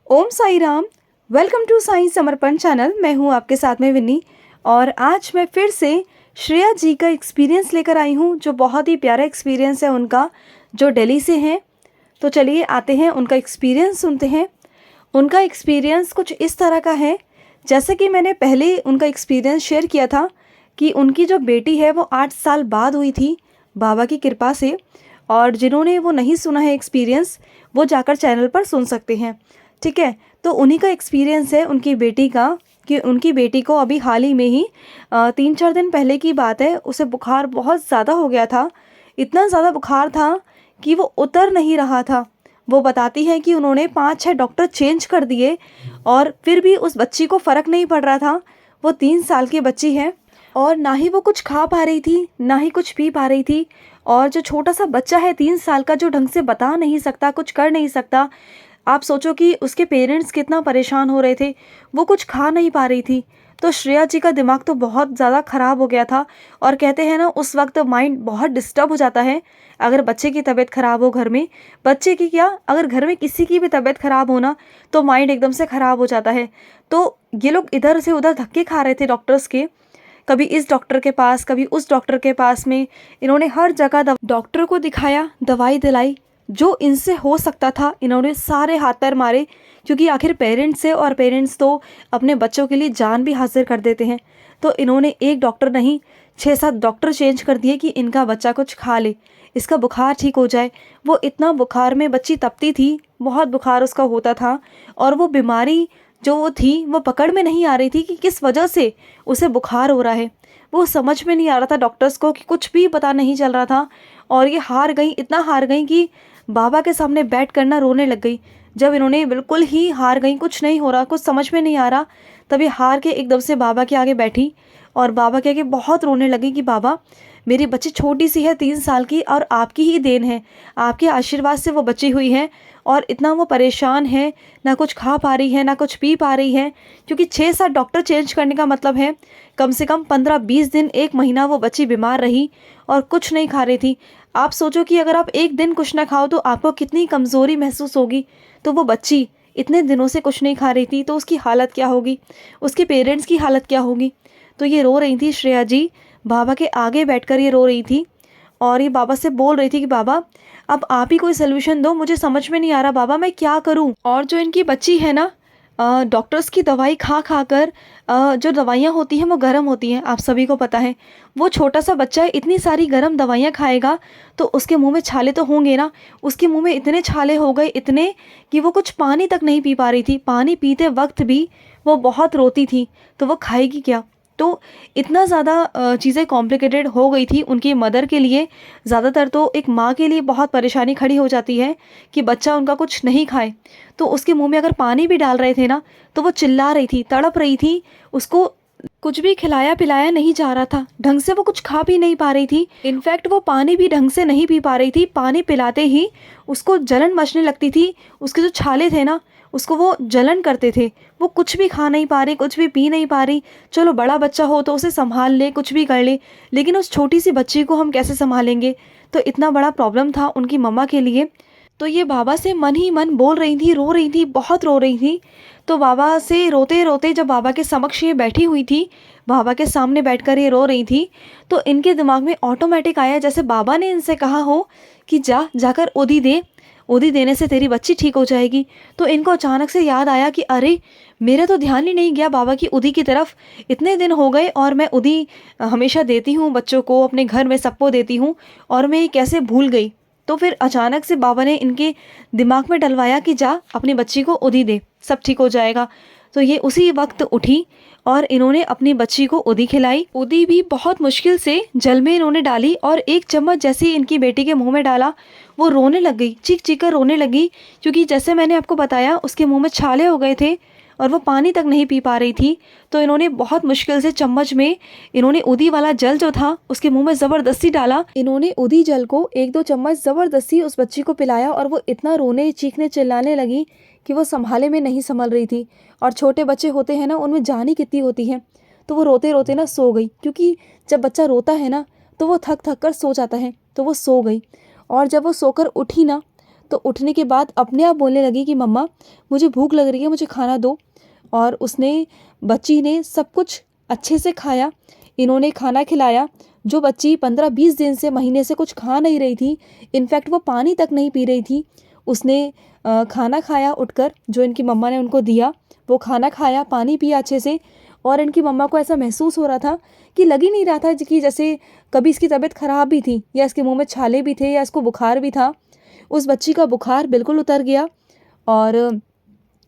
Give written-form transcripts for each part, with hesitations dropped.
Om Sai Ram. Welcome to Sai Samarpan channel. मैं हूँ आपके साथ में विन्नी और आज मैं फिर से श्रेया जी का एक्सपीरियंस लेकर आई हूँ, जो बहुत ही प्यारा एक्सपीरियंस है उनका, जो दिल्ली से हैं। तो चलिए आते हैं, उनका एक्सपीरियंस सुनते हैं। उनका एक्सपीरियंस कुछ इस तरह का है, जैसे कि मैंने पहले उनका एक्सपीरियंस शेयर किया था कि उनकी जो बेटी है वो 8 साल बाद हुई थी बाबा की कृपा से। और जिन्होंने वो नहीं सुना है एक्सपीरियंस, वो जाकर चैनल पर सुन सकते हैं। ठीक है, तो उन्हीं का एक्सपीरियंस है उनकी बेटी का, कि उनकी बेटी को अभी हाल ही में ही 3-4 दिन पहले की बात है, उसे बुखार बहुत ज़्यादा हो गया था। इतना ज़्यादा बुखार था कि वो उतर नहीं रहा था। वो बताती है कि उन्होंने 5-6 डॉक्टर चेंज कर दिए और फिर भी उस बच्ची को फ़र्क नहीं पड़ रहा था। वो 3 साल की बच्ची है और ना ही वो कुछ खा पा रही थी, ना ही कुछ पी पा रही थी। और जो छोटा सा बच्चा है 3 साल का, जो ढंग से बता नहीं सकता, कुछ कर नहीं सकता, आप सोचो कि उसके पेरेंट्स कितना परेशान हो रहे थे। वो कुछ खा नहीं पा रही थी। तो श्रेया जी का दिमाग तो बहुत ज़्यादा ख़राब हो गया था। और कहते हैं ना, उस वक्त माइंड बहुत डिस्टर्ब हो जाता है अगर बच्चे की तबीयत ख़राब हो घर में। बच्चे की क्या, अगर घर में किसी की भी तबीयत ख़राब हो ना, तो माइंड एकदम से ख़राब हो जाता है। तो ये लोग इधर से उधर धक्के खा रहे थे डॉक्टर्स के, कभी इस डॉक्टर के पास, कभी उस डॉक्टर के पास में। इन्होंने हर जगह डॉक्टर को दिखाया, दवाई दिलाई, जो इनसे हो सकता था इन्होंने सारे हाथ पैर मारे, क्योंकि आखिर पेरेंट्स है और पेरेंट्स तो अपने बच्चों के लिए जान भी हाजिर कर देते हैं। तो इन्होंने एक डॉक्टर नहीं, 6-7 डॉक्टर चेंज कर दिए कि इनका बच्चा कुछ खा ले, इसका बुखार ठीक हो जाए। वो इतना बुखार में बच्ची तपती थी, बहुत बुखार उसका होता था। और वो बीमारी जो वो थी, वो पकड़ में नहीं आ रही थी कि किस वजह से उसे बुखार हो रहा है। वो समझ में नहीं आ रहा था डॉक्टर्स को, कि कुछ भी पता नहीं चल रहा था। और ये हार गई, इतना हार गई कि बाबा के सामने बैठ कर ना रोने लग गई। जब इन्होंने बिल्कुल ही हार गई, कुछ नहीं हो रहा, कुछ समझ में नहीं आ रहा, तभी हार के एकदम से बाबा के आगे बैठी और बाबा के आगे बहुत रोने लगी कि बाबा, मेरी बच्ची छोटी सी है, 3 साल की, और आपकी ही देन है, आपके आशीर्वाद से वो बची हुई है। और इतना वो परेशान है, ना कुछ खा पा रही है, ना कुछ पी पा रही है, क्योंकि 6-7 डॉक्टर चेंज करने का मतलब है कम से कम 15-20 दिन, 1 महीना वो बच्ची बीमार रही और कुछ नहीं खा रही थी। आप सोचो कि अगर आप एक दिन कुछ ना खाओ तो आपको कितनी कमज़ोरी महसूस होगी। तो वो बच्ची इतने दिनों से कुछ नहीं खा रही थी, तो उसकी हालत क्या होगी, उसके पेरेंट्स की हालत क्या होगी। तो ये रो रही थी श्रेया जी, बाबा के आगे बैठकर ये रो रही थी। और ये बाबा से बोल रही थी कि बाबा, अब आप ही कोई सोल्यूशन दो, मुझे समझ में नहीं आ रहा बाबा, मैं क्या करूं। और जो इनकी बच्ची है ना, डॉक्टर्स की दवाई खा खा कर, जो दवाइयाँ होती हैं वो गर्म होती हैं, आप सभी को पता है। वो छोटा सा बच्चा है, इतनी सारी गर्म दवाइयाँ खाएगा तो उसके मुंह में छाले तो होंगे ना। उसके मुंह में इतने छाले हो गए, इतने, कि वो कुछ पानी तक नहीं पी पा रही थी। पानी पीते वक्त भी वो बहुत रोती थी, तो वो खाएगी क्या। तो इतना ज़्यादा चीज़ें कॉम्प्लिकेटेड हो गई थी उनकी मदर के लिए। ज़्यादातर तो एक माँ के लिए बहुत परेशानी खड़ी हो जाती है कि बच्चा उनका कुछ नहीं खाए। तो उसके मुंह में अगर पानी भी डाल रहे थे ना, तो वो चिल्ला रही थी, तड़प रही थी। उसको कुछ भी खिलाया पिलाया नहीं जा रहा था, ढंग से वो कुछ खा भी नहीं पा रही थी। इनफैक्ट वो पानी भी ढंग से नहीं पी पा रही थी। पानी पिलाते ही उसको जलन मचने लगती थी। उसके जो छाले थे ना, उसको वो जलन करते थे। वो कुछ भी खा नहीं पा रही, कुछ भी पी नहीं पा रही। चलो बड़ा बच्चा हो तो उसे संभाल ले, कुछ भी कर ले, लेकिन उस छोटी सी बच्ची को हम कैसे संभालेंगे। तो इतना बड़ा प्रॉब्लम था उनकी मम्मा के लिए। तो ये बाबा से मन ही मन बोल रही थी, रो रही थी, बहुत रो रही थी। तो बाबा से रोते रोते जब बाबा के समक्ष ये बैठी हुई थी, बाबा के सामने बैठकर ये रो रही थी, तो इनके दिमाग में ऑटोमेटिक आया, जैसे बाबा ने इनसे कहा हो कि जाकर ओदी दे, ओदी देने से तेरी बच्ची ठीक हो जाएगी। तो इनको अचानक से याद आया कि अरे, मेरा तो ध्यान ही नहीं गया बाबा की उदी की तरफ। इतने दिन हो गए और मैं उदी हमेशा देती हूँ बच्चों को, अपने घर में सबको देती हूँ, और मैं ये कैसे भूल गई। तो फिर अचानक से बाबा ने इनके दिमाग में डलवाया कि जा अपनी बच्ची को उदी दे, सब ठीक हो जाएगा। तो ये उसी वक्त उठी और इन्होंने अपनी बच्ची को उदी खिलाई। उदी भी बहुत मुश्किल से जल में इन्होंने डाली, और 1 चम्मच जैसे ही इनकी बेटी के मुंह में डाला, वो रोने लग गई, चीख चीख कर रोने लगी, क्योंकि जैसे मैंने आपको बताया उसके मुंह में छाले हो गए थे और वो पानी तक नहीं पी पा रही थी। तो इन्होंने बहुत मुश्किल से चम्मच में इन्होंने उदी वाला जल जो था उसके मुंह में ज़बरदस्ती डाला। इन्होंने उदी जल को 1-2 चम्मच ज़बरदस्ती उस बच्ची को पिलाया, और वो इतना रोने, चीखने, चिल्लाने लगी कि वो संभाले में नहीं संभल रही थी। और छोटे बच्चे होते हैं ना, उनमें जान ही कितनी होती है। तो वो रोते रोते ना सो गई, क्योंकि जब बच्चा रोता है ना तो वो थक थक कर सो जाता है। तो वो सो गई, और जब वो सोकर उठी ना, तो उठने के बाद अपने आप बोलने लगी कि मम्मा मुझे भूख लग रही है, मुझे खाना दो। और बच्ची ने सब कुछ अच्छे से खाया। इन्होंने खाना खिलाया। जो बच्ची 15-20 दिन से, महीने से कुछ खा नहीं रही थी, इनफैक्ट वो पानी तक नहीं पी रही थी, उसने खाना खाया उठकर, जो इनकी मम्मा ने उनको दिया। वो खाना खाया, पानी पिया अच्छे से। और इनकी मम्मा को ऐसा महसूस हो रहा था कि लग ही नहीं रहा था कि जैसे कभी इसकी तबीयत ख़राब भी थी, या इसके मुंह में छाले भी थे, या इसको बुखार भी था। उस बच्ची का बुखार बिल्कुल उतर गया और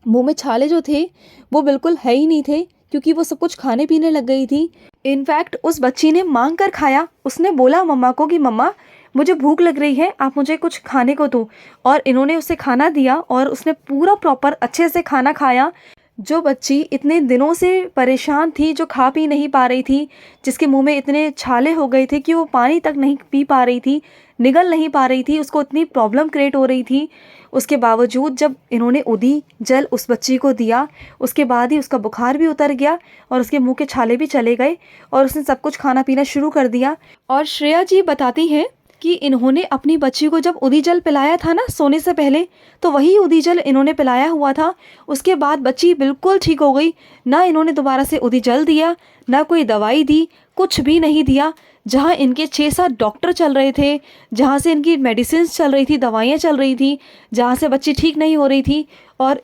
मुंह में छाले जो थे वो बिल्कुल है ही नहीं थे, क्योंकि वो सब कुछ खाने पीने लग गई थी। इनफैक्ट उस बच्ची ने मांग कर खाया। उसने बोला मम्मा को कि मम्मा मुझे भूख लग रही है, आप मुझे कुछ खाने को दो। और इन्होंने उसे खाना दिया और उसने पूरा प्रॉपर अच्छे से खाना खाया। जो बच्ची इतने दिनों से परेशान थी, जो खा पी नहीं पा रही थी, जिसके मुंह में इतने छाले हो गए थे कि वो पानी तक नहीं पी पा रही थी, निगल नहीं पा रही थी, उसको इतनी प्रॉब्लम क्रिएट हो रही थी, उसके बावजूद जब इन्होंने उदी जल उस बच्ची को दिया, उसके बाद ही उसका बुखार भी उतर गया और उसके मुंह के छाले भी चले गए और उसने सब कुछ खाना पीना शुरू कर दिया। और श्रेया जी बताती हैं कि इन्होंने अपनी बच्ची को जब उदी जल पिलाया था ना सोने से पहले, तो वही उदी जल इन्होंने पिलाया हुआ था। उसके बाद बच्ची बिल्कुल ठीक हो गई। ना इन्होंने दोबारा से उदी जल दिया, ना कोई दवाई दी, कुछ भी नहीं दिया। जहाँ इनके 6-7 डॉक्टर चल रहे थे, जहाँ से इनकी मेडिसिन चल रही थी, दवाइयाँ चल रही थी, जहाँ से बच्ची ठीक नहीं हो रही थी, और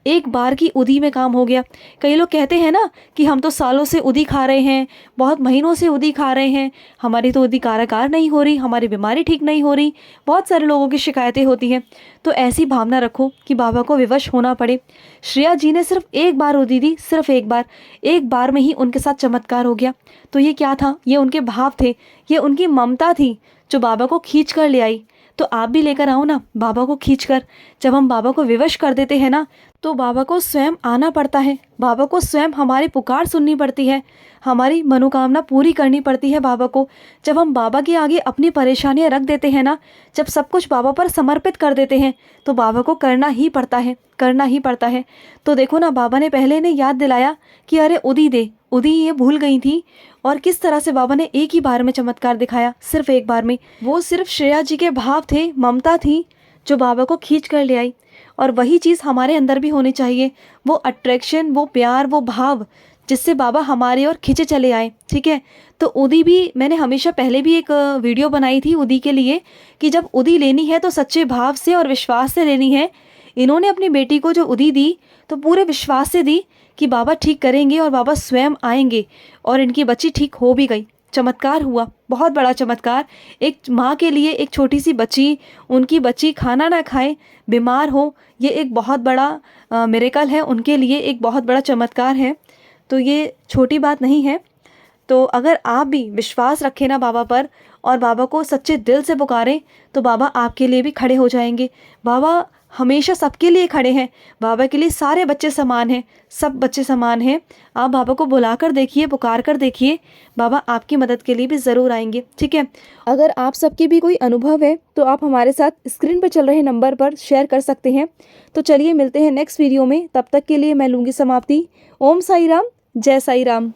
एक बार की उदी में काम हो गया। कई लोग कहते हैं ना कि हम तो सालों से उदी खा रहे हैं, बहुत महीनों से उदी खा रहे हैं, हमारी तो उदी कारगर नहीं हो रही, हमारी बीमारी ठीक नहीं हो रही। बहुत सारे लोगों की शिकायतें होती हैं। तो ऐसी भावना रखो कि बाबा को विवश होना पड़े। श्रेया जी ने सिर्फ एक बार उदी दी, सिर्फ एक बार में ही उनके साथ चमत्कार हो गया। तो ये क्या था? ये उनके भाव थे, ये उनकी ममता थी जो बाबा को खींच कर ले आई। तो आप भी लेकर आओ ना बाबा को खींचकर। जब हम बाबा को विवश कर देते हैं ना, तो बाबा को स्वयं आना पड़ता है, बाबा को स्वयं हमारी पुकार सुननी पड़ती है, हमारी मनोकामना पूरी करनी पड़ती है बाबा को। जब हम बाबा के आगे अपनी परेशानियां रख देते हैं ना, जब सब कुछ बाबा पर समर्पित कर देते हैं, तो बाबा को करना ही पड़ता है, करना ही पड़ता है। तो देखो ना, बाबा ने पहले इन्हें याद दिलाया कि अरे उदी दे, उदी ये भूल गई थी, और किस तरह से बाबा ने एक ही बार में चमत्कार दिखाया, सिर्फ एक बार में। वो सिर्फ श्रेया जी के भाव थे, ममता थी, जो बाबा को खींच कर ले आई। और वही चीज़ हमारे अंदर भी होनी चाहिए, वो अट्रैक्शन, वो प्यार, वो भाव, जिससे बाबा हमारे और खींचे चले आए। ठीक है। तो उदी भी मैंने हमेशा पहले भी एक वीडियो बनाई थी उदी के लिए, कि जब उदी लेनी है तो सच्चे भाव से और विश्वास से लेनी है। इन्होंने अपनी बेटी को जो उदी दी तो पूरे विश्वास से दी कि बाबा ठीक करेंगे और बाबा स्वयं आएंगे, और इनकी बच्ची ठीक हो भी गई। चमत्कार हुआ, बहुत बड़ा चमत्कार। एक माँ के लिए एक छोटी सी बच्ची, उनकी बच्ची खाना ना खाए, बीमार हो, ये एक बहुत बड़ा मिरेकल है उनके लिए, एक बहुत बड़ा चमत्कार है। तो ये छोटी बात नहीं है। तो अगर आप भी विश्वास रखें ना बाबा पर, और बाबा को सच्चे दिल से पुकारें, तो बाबा आपके लिए भी खड़े हो जाएंगे। बाबा हमेशा सबके लिए खड़े हैं। बाबा के लिए सारे बच्चे समान हैं, सब बच्चे समान हैं। आप बाबा को बुला कर देखिए, पुकार कर देखिए, बाबा आपकी मदद के लिए भी ज़रूर आएंगे। ठीक है। अगर आप सबके भी कोई अनुभव है तो आप हमारे साथ स्क्रीन पर चल रहे नंबर पर शेयर कर सकते हैं। तो चलिए मिलते हैं नेक्स्ट वीडियो में, तब तक के लिए मैं लूँगी समाप्ति। ओम साई राम, जय साई राम।